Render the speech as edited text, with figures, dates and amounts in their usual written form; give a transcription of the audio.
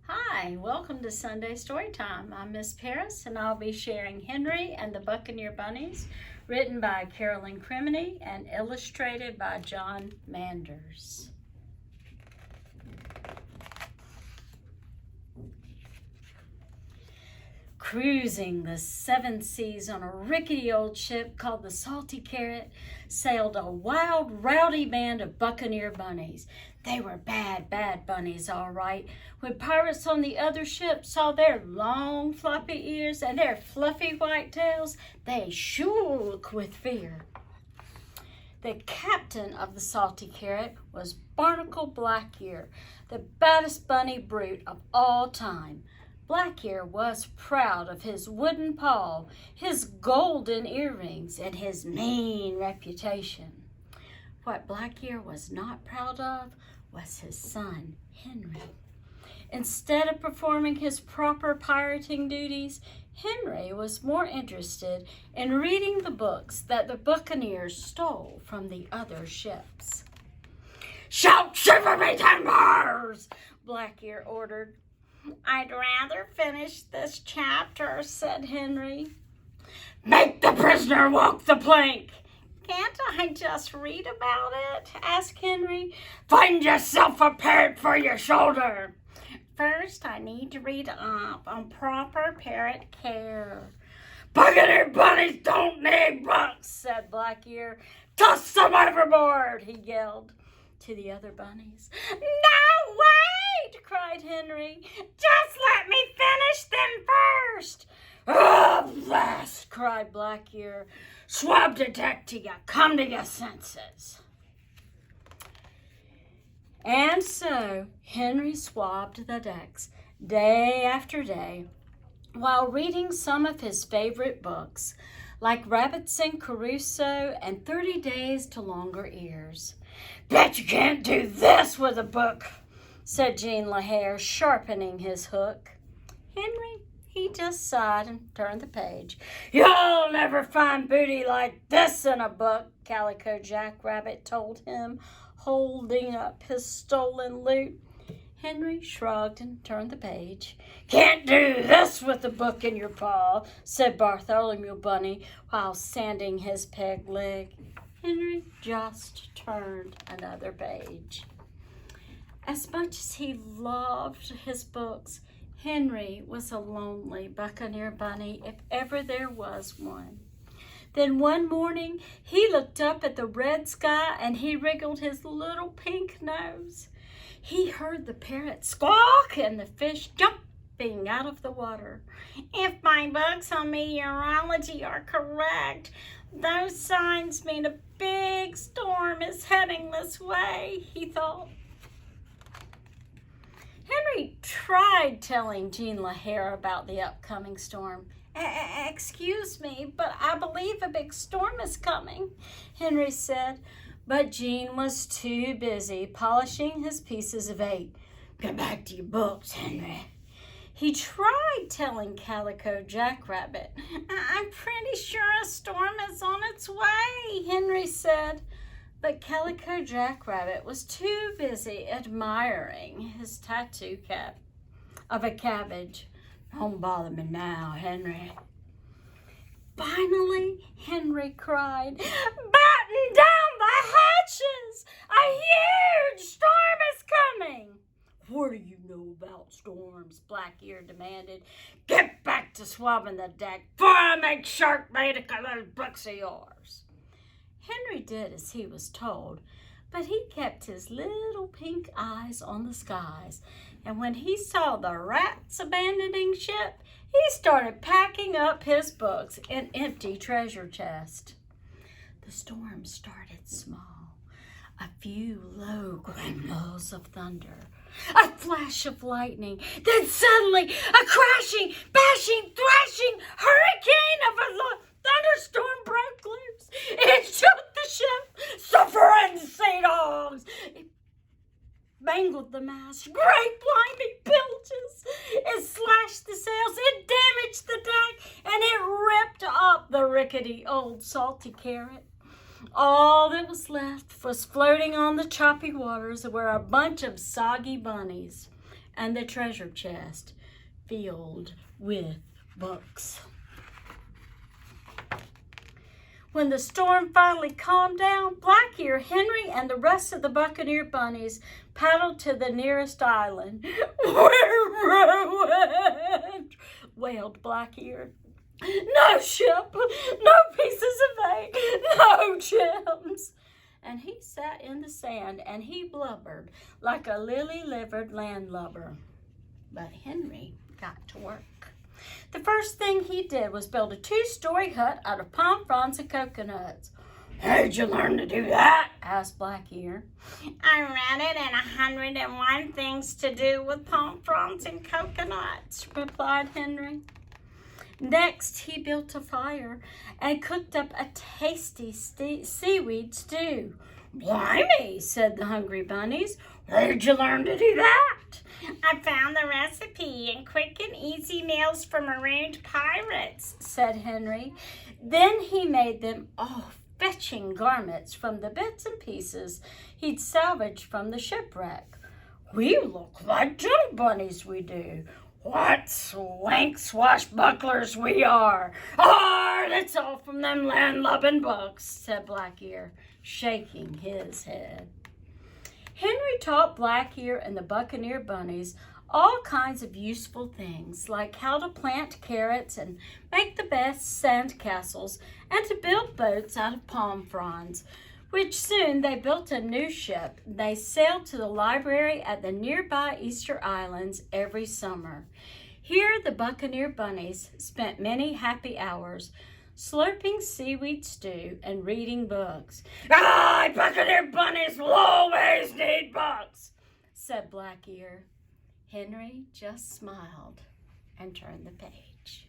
Hi, welcome to Sunday Storytime. I'm Miss Paris and I'll be sharing Henry and the Buccaneer Bunnies, written by Carolyn Criminy and illustrated by John Manders. Cruising the seven seas on a rickety old ship called the Salty Carrot sailed a wild, rowdy band of buccaneer bunnies. They were bad bunnies, all right. When pirates on the other ship saw their long, floppy ears and their fluffy white tails, they shook with fear. The captain of the Salty Carrot was Barnacle Blackear, the baddest bunny brute of all time. Blackear was proud of his wooden paw, his golden earrings, and his mean reputation. What Blackear was not proud of was his son, Henry. Instead of performing his proper pirating duties, Henry was more interested in reading the books that the Buccaneers stole from the other ships. "Shout, shiver me timbers!" Blackear ordered. "I'd rather finish this chapter," said Henry. "Make the prisoner walk the plank." "Can't I just read about it?" asked Henry. "Find yourself a parrot for your shoulder." "First, I need to read up on proper parrot care." "Buccaneer bunnies don't need books," said Blackear. "Toss them overboard," he yelled to the other bunnies. "No, wait!" cried Henry. "Just let me finish them first." "Oh, blast!" cried Blackear. "Swab the deck till you come to your senses." And so Henry swabbed the decks day after day while reading some of his favorite books, like Robinson Crusoe and 30 Days to Longer Ears. "Bet you can't do this with a book," said Jean LaHare, sharpening his hook. Henry, he just sighed and turned the page. "You'll never find booty like this in a book," Calico Jack Rabbit told him, holding up his stolen loot. Henry shrugged and turned the page. "Can't do this with a book in your paw," said Bartholomew Bunny while sanding his peg leg. Henry just turned another page. As much as he loved his books, Henry was a lonely Buccaneer bunny if ever there was one. Then one morning, he looked up at the red sky and he wriggled his little pink nose. He heard the parrot squawk and the fish jumping out of the water. "If my books on meteorology are correct, those signs mean a big storm is heading this way," he thought. Henry tried telling Jean LaHare about the upcoming storm. "Excuse me, but I believe a big storm is coming," Henry said. But Jean was too busy polishing his pieces of 8. "Get back to your books, Henry." He tried telling Calico Jack Rabbit. "I'm pretty sure a storm is on its way," Henry said. But Calico Jack Rabbit was too busy admiring his tattoo cap of a cabbage. "Don't bother me now, Henry." Finally, Henry cried, "Batten down the hatches! A huge storm is coming!" "What do you know about storms?" Blackear demanded. "Get back to swabbing the deck before I make shark bait of those books of yours." Henry did as he was told, but he kept his little pink eyes on the skies, and when he saw the rats abandoning ship, he started packing up his books in empty treasure chest. The storm started small, a few low grumbles of thunder, a flash of lightning, then suddenly a crashing, bashing, thrashing hurricane of a thunderstorm broke loose. It shook the ship, suffering sea dogs. It mangled the mast, great blinding bilges. It slashed the sails, it damaged the deck, and it ripped up the rickety old Salty Carrot. All that was left was floating on the choppy waters were a bunch of soggy bunnies. and the treasure chest filled with books. When the storm finally calmed down, Blackear, Henry, and the rest of the Buccaneer bunnies paddled to the nearest island. "We're ruined," wailed Blackear. "No ship, no pieces of eight, no gems." And he sat in the sand and he blubbered like a lily-livered landlubber. But Henry got to work. The first thing he did was build a 2-story hut out of palm fronds and coconuts. "How'd you learn to do that?" asked Blackear. "I read it in 101 Things to Do with Palm Fronds and Coconuts," replied Henry. Next, he built a fire and cooked up a tasty seaweed stew. "Blimey," said the hungry bunnies. "Where'd you learn to do that?" "I found the recipe in Quick and Easy Meals for Marooned Pirates," said Henry. Then he made them all fetching garments from the bits and pieces he'd salvaged from the shipwreck. "We look like gentle bunnies, we do. What swank swashbucklers we are! Arr, that's all from them landlubbing books," said Blackear, shaking his head. Henry taught Blackear and the Buccaneer bunnies all kinds of useful things, like how to plant carrots and make the best sand castles, and to build boats out of palm fronds, which soon they built a new ship. They sailed to the library at the nearby Easter Islands every summer. Here the Buccaneer bunnies spent many happy hours, slurping seaweed stew and reading books. "Aye, Buccaneer bunnies will always need books," said Blackear. Henry just smiled and turned the page.